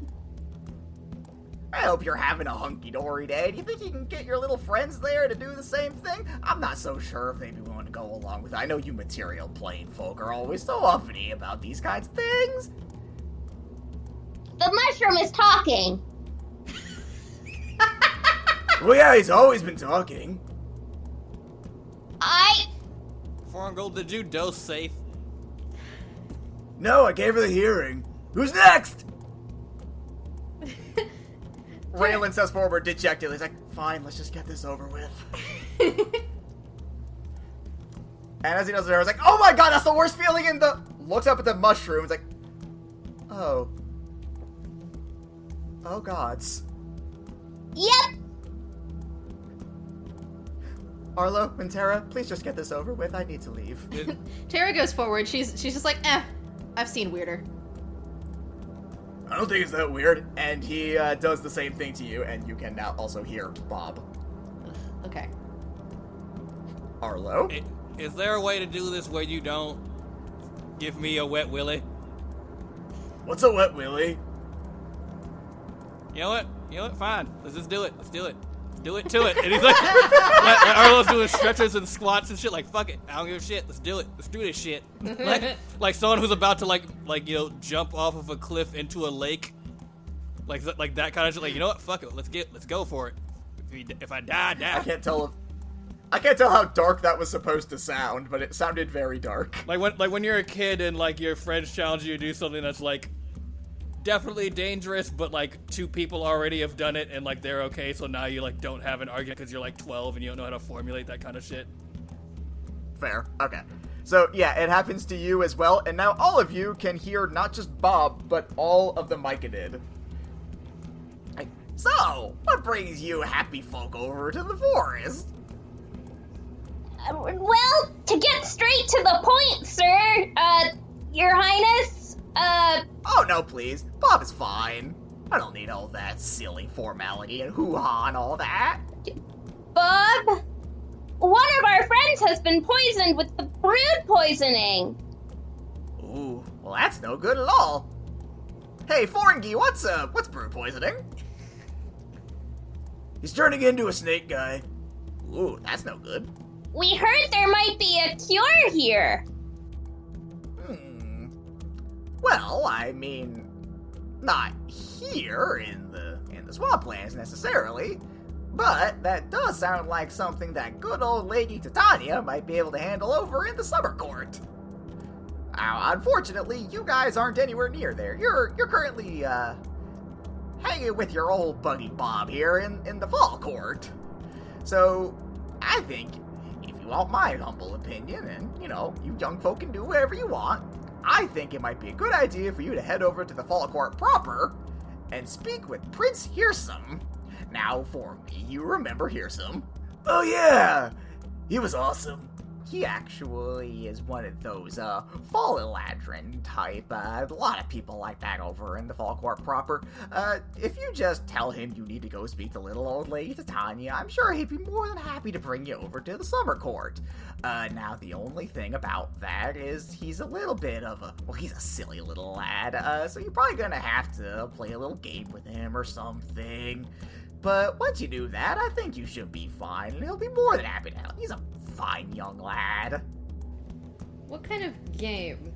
I hope you're having a hunky-dory day. Do you think you can get your little friends there to do the same thing? I'm not so sure if they'd be willing to go along with it. I know you material plane folk are always so uppity about these kinds of things. The mushroom is talking. Well, yeah, he's always been talking. Forngold, did you dose safe? No, I gave her the hearing. Who's next? Raylan says forward dejectedly. He's like, fine, let's just get this over with. And as he does it, I was like, oh my god, that's the worst feeling in the... Looks up at the mushroom. He's like, oh. Oh gods. Yep. Arlo and Tara, please just get this over with. I need to leave. Tara goes forward. She's just like, I've seen weirder. I don't think it's that weird. And he does the same thing to you, and you can now also hear Bob. Okay. Arlo? Is there a way to do this where you don't give me a wet willy? What's a wet willy? You know what? Fine. Let's just do it. Let's do it. Do it to it. And he's like, Arlo's doing stretches and squats and shit. Like, fuck it. I don't give a shit. Let's do it. Let's do this shit. like someone who's about to like jump off of a cliff into a lake. Like that kind of shit. Like, you know what? Fuck it. Let's go for it. If I die, I die. I can't tell how dark that was supposed to sound, but it sounded very dark. Like when you're a kid and like your friends challenge you to do something that's like definitely dangerous, but like two people already have done it and like they're okay, so now you like don't have an argument because you're like 12 and you don't know how to formulate that kind of shit. Fair. Okay. So yeah, it happens to you as well, and now all of you can hear not just Bob, but all of the Myconid. So, what brings you happy folk over to the forest? Well, to get straight to the point, sir, Your Highness, Oh, no, please. Bob is fine. I don't need all that silly formality and hoo-ha and all that. Bob, one of our friends has been poisoned with the brood poisoning. Ooh, well, that's no good at all. Hey, Foringy, what's brood poisoning? He's turning into a snake guy. Ooh, that's no good. We heard there might be a cure here. Well, I mean, not here in the swamplands necessarily, but that does sound like something that good old Lady Titania might be able to handle over in the summer court. Unfortunately, you guys aren't anywhere near there. You're currently hanging with your old buddy Bob here in the fall court. So, I think, if you want my humble opinion, and, you know, you young folk can do whatever you want, I think it might be a good idea for you to head over to the fall court proper and speak with Prince Hearsome. Now, for me, you remember Hearsome. Oh yeah! He was awesome. He actually is one of those, fall eladrin type. A lot of people like that over in the fall court proper. If you just tell him you need to go speak to little old Lady Titania, I'm sure he'd be more than happy to bring you over to the summer court. Now the only thing about that is he's a little bit of he's a silly little lad, so you're probably gonna have to play a little game with him or something. But once you do that, I think you should be fine, and he'll be more than happy to help. He's a fine young lad. What kind of game?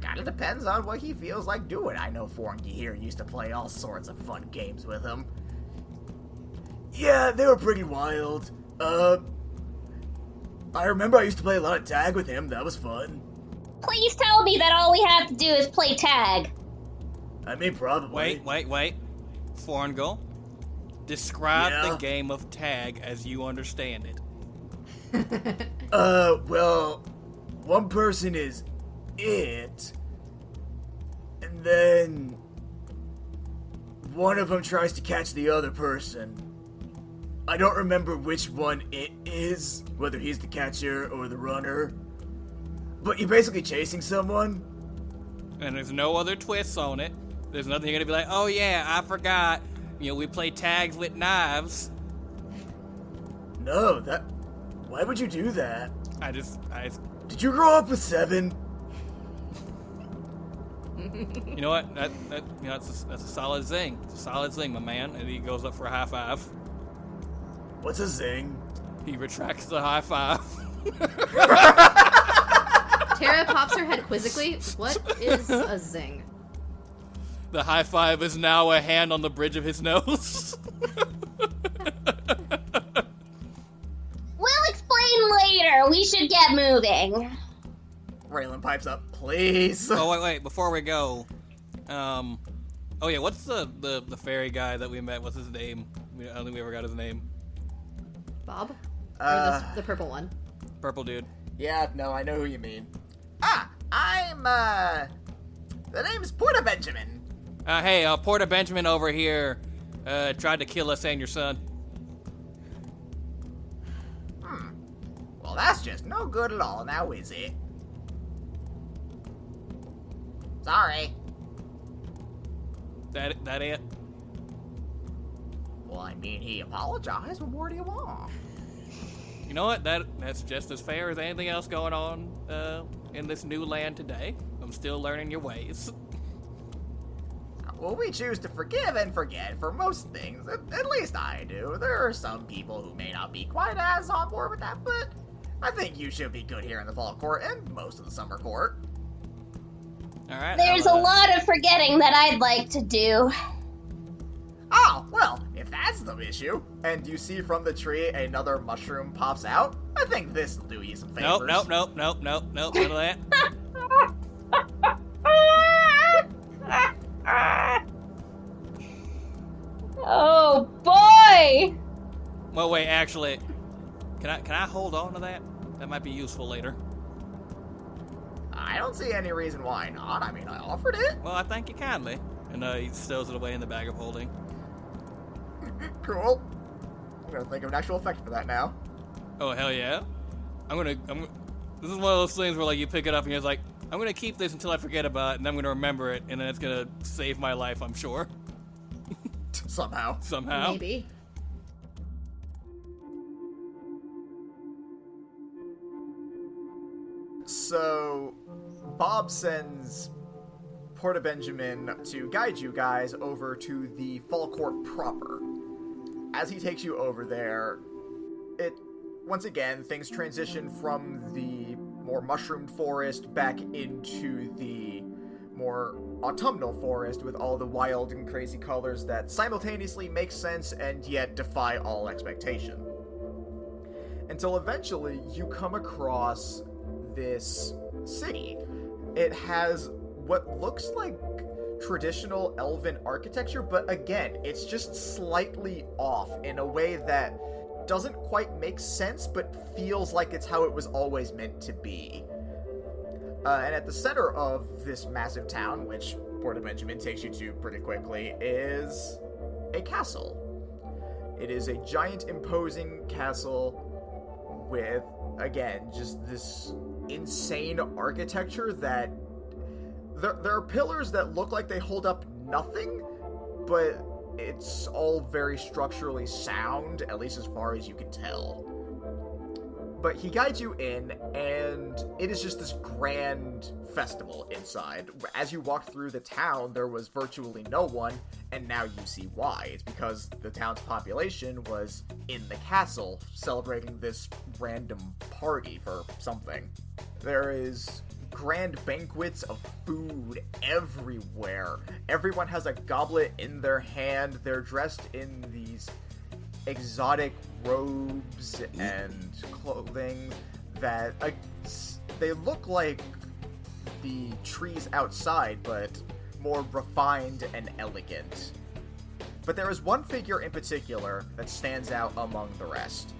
Kinda depends on what he feels like doing. I know Foringy here used to play all sorts of fun games with him. Yeah, they were pretty wild. I remember I used to play a lot of tag with him. That was fun. Please tell me that all we have to do is play tag. I mean, probably. Wait. Forngold, describe the game of tag as you understand it. Well, one person is it, and then one of them tries to catch the other person. I don't remember which one it is, whether he's the catcher or the runner, but you're basically chasing someone. And there's no other twists on it. There's nothing you're gonna be like, oh yeah, I forgot. You know, we play tags with knives. No, why would you do that? I Did you grow up with 7? You know what? That's a solid zing. It's a solid zing, my man. And he goes up for a high five. What's a zing? He retracts the high five. Tara pops her head quizzically. What is a zing? The high five is now a hand on the bridge of his nose. We'll explain later. We should get moving. Raylan pipes up, please. Oh, wait, before we go. Oh yeah, what's the fairy guy that we met? What's his name? I don't think we ever got his name. Bob? Or the purple one? Purple dude. Yeah, no, I know who you mean. The name's Porta Benjamin. Hey, Porter Benjamin over here tried to kill us and your son. Well, that's just no good at all, now is it? Sorry. That it? Well, I mean, he apologized. What do you want? You know what? That's just as fair as anything else going on in this new land today. I'm still learning your ways. Well, we choose to forgive and forget for most things. At least I do. There are some people who may not be quite as on board with that, but I think you should be good here in the fall court and most of the summer court. All right. There's a lot of forgetting that I'd like to do. Oh, well, if that's the issue, and you see from the tree another mushroom pops out, I think this'll do you some favors. Nope. None of that. Oh boy! Well, wait, actually, can I hold on to that? That might be useful later. I don't see any reason why not. I mean, I offered it. Well, I thank you kindly. And he stows it away in the bag of holding. Cool. I'm gonna think of an actual effect for that now. Oh, hell yeah. This is one of those things where, like, you pick it up and you're like, I'm gonna keep this until I forget about it, and I'm gonna remember it, and then it's gonna save my life, I'm sure. Somehow. Maybe. So, Bob sends Porta Benjamin to guide you guys over to the fall court proper. As he takes you over there, once again, things transition from the more mushroomed forest back into the more autumnal forest with all the wild and crazy colors that simultaneously make sense and yet defy all expectation. Until eventually you come across this city. It has what looks like traditional elven architecture, but again, it's just slightly off in a way that doesn't quite make sense, but feels like it's how it was always meant to be. And at the center of this massive town, which Porta Benjamin takes you to pretty quickly, is a castle. It is a giant, imposing castle with, again, just this insane architecture that there are pillars that look like they hold up nothing, but it's all very structurally sound, at least as far as you can tell. But he guides you in, and it is just this grand festival inside. As you walk through the town, there was virtually no one, and now you see why. It's because the town's population was in the castle, celebrating this random party for something. There is grand banquets of food everywhere. Everyone has a goblet in their hand. They're dressed in these exotic robes and clothing that they look like the trees outside, but more refined and elegant. But there is one figure in particular that stands out among the rest.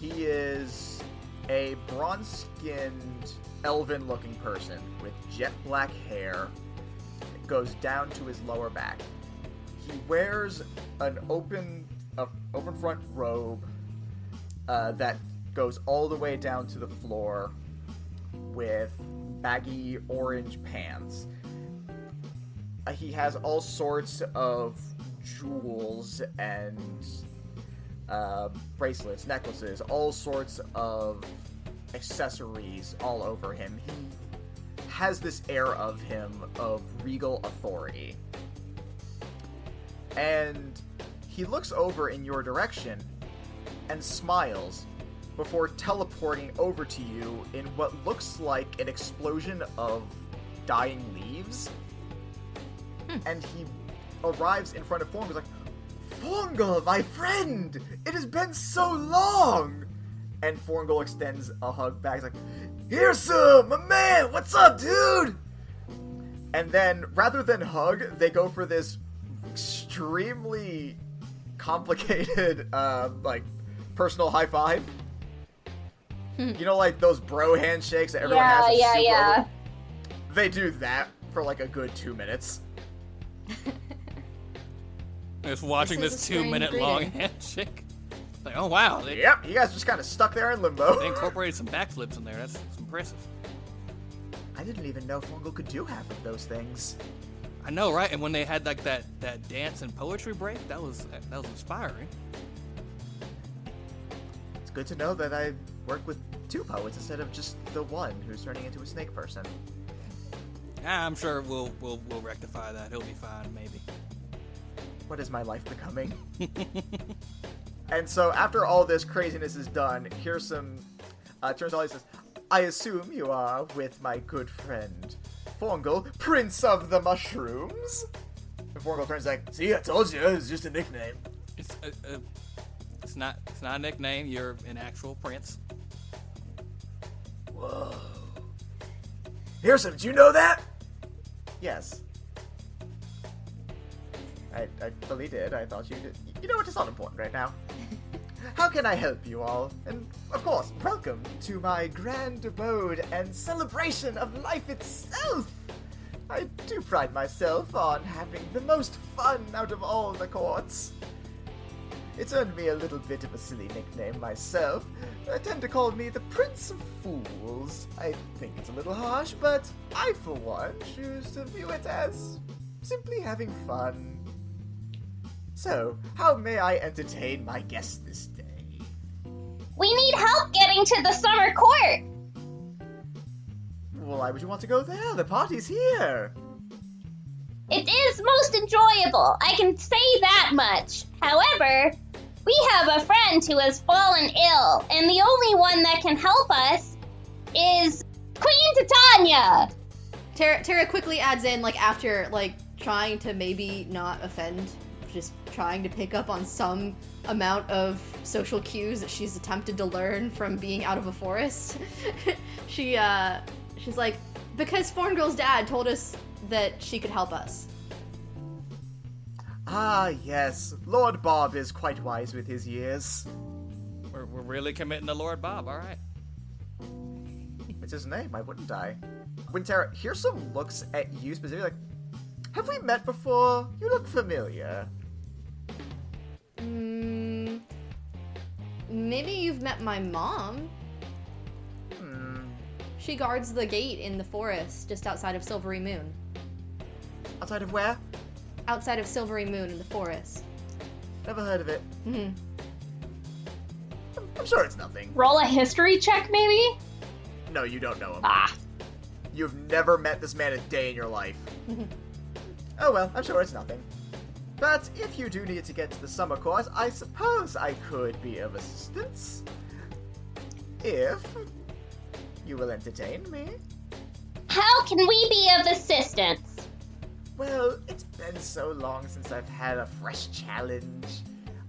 He is a bronze-skinned, elven-looking person with jet black hair that goes down to his lower back. He wears an open front robe that goes all the way down to the floor with baggy orange pants. He has all sorts of jewels and bracelets, necklaces, all sorts of accessories all over him. He has this air of him of regal authority. And he looks over in your direction and smiles before teleporting over to you in what looks like an explosion of dying leaves. And he arrives in front of Forngal, like, Forngal, my friend! It has been so long! And Forngal extends a hug back, he's like, Here's some, my man! What's up, dude? And then, rather than hug, they go for this extremely complicated, personal high five. You know, like those bro handshakes that everyone has? Yeah. They do that for like a good 2 minutes. Just watching this 2 minute long handshake. Like, oh wow. Yep, you guys just kind of stuck there in limbo. They incorporated some backflips in there. That's impressive. I didn't even know Forngal could do half of those things. I know, right? And when they had like that dance and poetry break, that was inspiring. It's good to know that I work with 2 poets instead of just the one who's turning into a snake person. I'm sure we'll rectify that. He'll be fine, maybe. What is my life becoming? And so after all this craziness is done, here's some... turns out he says, I assume you are with my good friend, Forngal, Prince of the Mushrooms? And Forngal turns like, see, I told you, it's just a nickname. It's not a nickname. You're an actual prince. Whoa. Here's some, did you know that? Yes. I fully did. I thought you did. You know what? It's not important right now. How can I help you all? And, of course, welcome to my grand abode and celebration of life itself! I do pride myself on having the most fun out of all the courts. It's earned me a little bit of a silly nickname myself. They tend to call me the Prince of Fools. I think it's a little harsh, but I, for one, choose to view it as simply having fun. So, how may I entertain my guests this day? We need help getting to the summer court! Well, why would you want to go there? The party's here! It is most enjoyable, I can say that much. However, we have a friend who has fallen ill, and the only one that can help us is Queen Titania! Tara quickly adds in, like, after, like, trying to maybe not offend, just trying to pick up on some amount of social cues that she's attempted to learn from being out of a forest. She's like, because Forngal's dad told us that she could help us. Ah, yes. Lord Bob is quite wise with his years. We're really committing to Lord Bob, all right. It's his name, why wouldn't I? Wintera, here's some looks at you specifically, like, have we met before? You look familiar. Maybe you've met my mom. She guards the gate in the forest just outside of Silvery Moon. Outside of where? Outside of Silvery Moon in the forest. Never heard of it. I'm sure it's nothing. Roll a history check, maybe? No, you don't know him. Ah. You've never met this man a day in your life. Oh well, I'm sure it's nothing. But if you do need to get to the summer course, I suppose I could be of assistance. If you will entertain me. How can we be of assistance? Well, it's been so long since I've had a fresh challenge.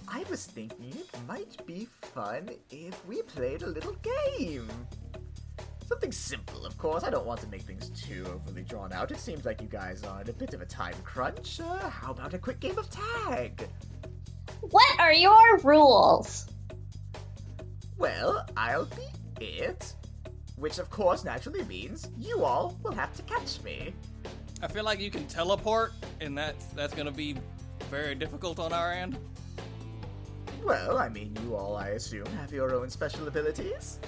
I was thinking it might be fun if we played a little game. Something simple, of course. I don't want to make things too overly drawn out. It seems like you guys are in a bit of a time crunch. How about a quick game of tag? What are your rules? Well, I'll be it. Which, of course, naturally means you all will have to catch me. I feel like you can teleport, and that's gonna be very difficult on our end. Well, I mean, you all, I assume, have your own special abilities.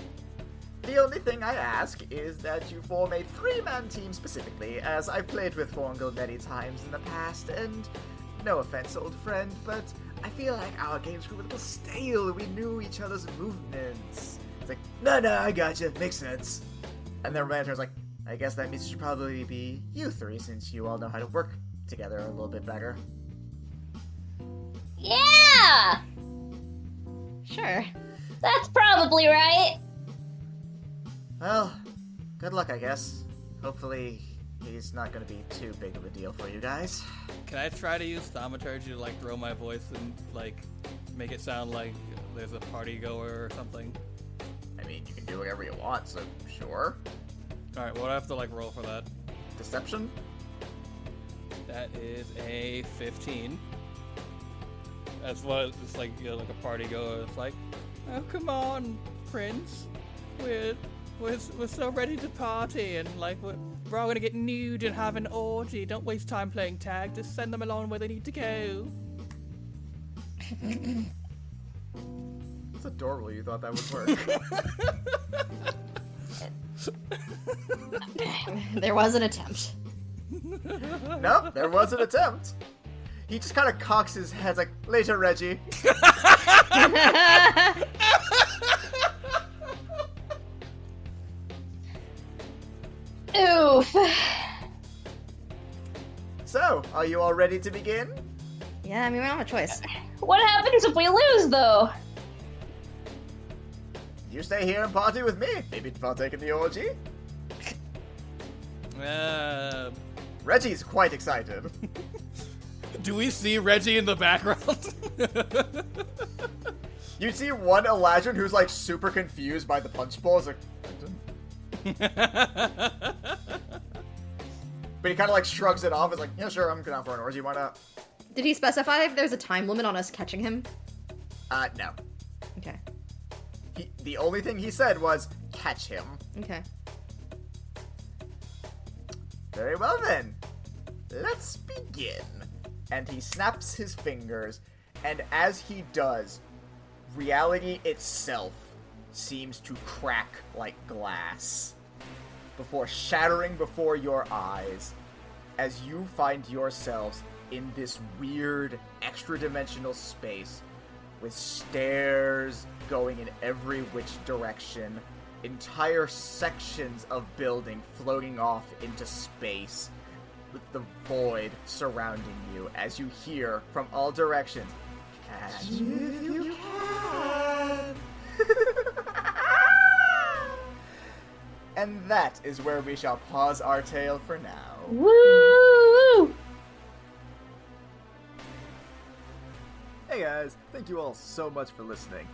The only thing I ask is that you form a 3-man team specifically, as I've played with Forngal many times in the past, and no offense, old friend, but I feel like our games grew a little stale. We knew each other's movements. It's like, no, I gotcha, makes sense. And then Ranter's like, I guess that means it should probably be you three, since you all know how to work together a little bit better. Yeah! Sure. That's probably right. Well, good luck, I guess. Hopefully, he's not going to be too big of a deal for you guys. Can I try to use thaumaturgy to like throw my voice and like make it sound like there's a party goer or something? I mean, you can do whatever you want, so sure. Alright, what do I have to like roll for that? Deception? That is a 15. That's what it's like, you know, like a party goer. It's like, oh come on, Prince, we're so ready to party, and like we're all gonna get nude and have an orgy. Don't waste time playing tag. Just send them along where they need to go. It's adorable you thought that would work. There was an attempt. Nope, there was an attempt. He just kind of cocks his head like, later, Reggie. Oof. So, are you all ready to begin? Yeah, I mean, we don't have a choice. What happens if we lose, though? You stay here and party with me. Maybe partake in the orgy. Reggie's quite excited. Do we see Reggie in the background? You see one Eladrin who's like super confused by the punch bowl. It's like, but he kind of like shrugs it off. It's like, yeah, sure, I'm down for an orgy. Why not? Did he specify if there's a time limit on us catching him? No. Okay. The only thing he said was catch him. Okay. Very well then. Let's begin. And he snaps his fingers, and as he does, reality itself seems to crack like glass before shattering before your eyes as you find yourselves in this weird extra-dimensional space with stairs going in every which direction, entire sections of building floating off into space, with the void surrounding you as you hear from all directions, "Catch me if you can." And that is where we shall pause our tale for now. Woo! Hey guys, thank you all so much for listening.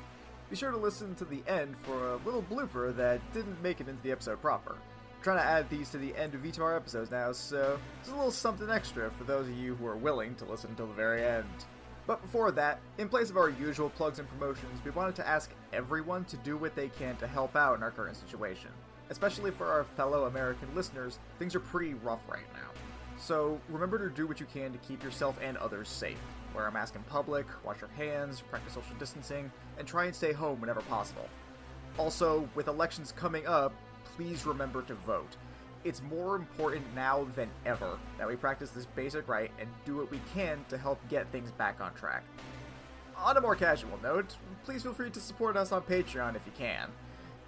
Be sure to listen to the end for a little blooper that didn't make it into the episode proper. I'm trying to add these to the end of each of our episodes now, so there's a little something extra for those of you who are willing to listen until the very end. But before that, in place of our usual plugs and promotions, we wanted to ask everyone to do what they can to help out in our current situation. Especially for our fellow American listeners, things are pretty rough right now. So remember to do what you can to keep yourself and others safe. Wear a mask in public, wash your hands, practice social distancing, and try and stay home whenever possible. Also, with elections coming up, please remember to vote. It's more important now than ever that we practice this basic right and do what we can to help get things back on track. On a more casual note, please feel free to support us on Patreon if you can.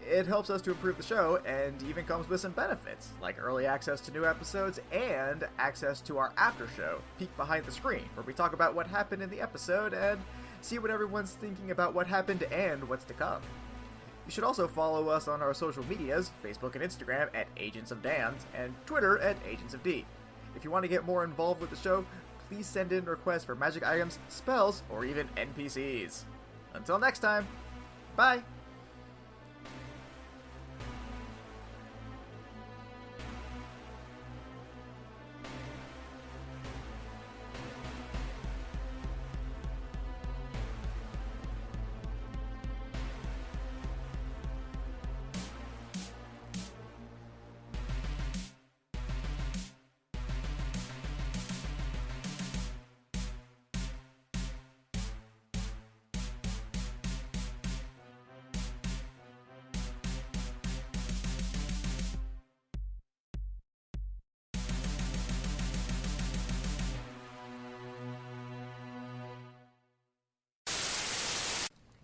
It helps us to improve the show and even comes with some benefits, like early access to new episodes and access to our after show, Peek Behind the Screen, where we talk about what happened in the episode and see what everyone's thinking about what happened and what's to come. You should also follow us on our social medias, Facebook and Instagram at Agents of Damned, and Twitter at Agents of D. If you want to get more involved with the show, please send in requests for magic items, spells, or even NPCs. Until next time, bye!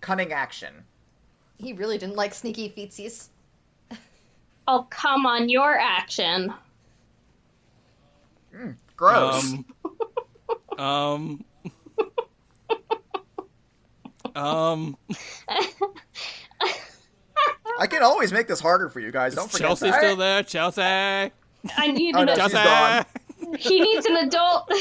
Cunning action. He really didn't like sneaky feetsies. I'll come on your action. Gross. I can always make this harder for you guys. Don't forget Chelsea's that. still there. Chelsea. I need Oh an no, she's gone. He needs an adult.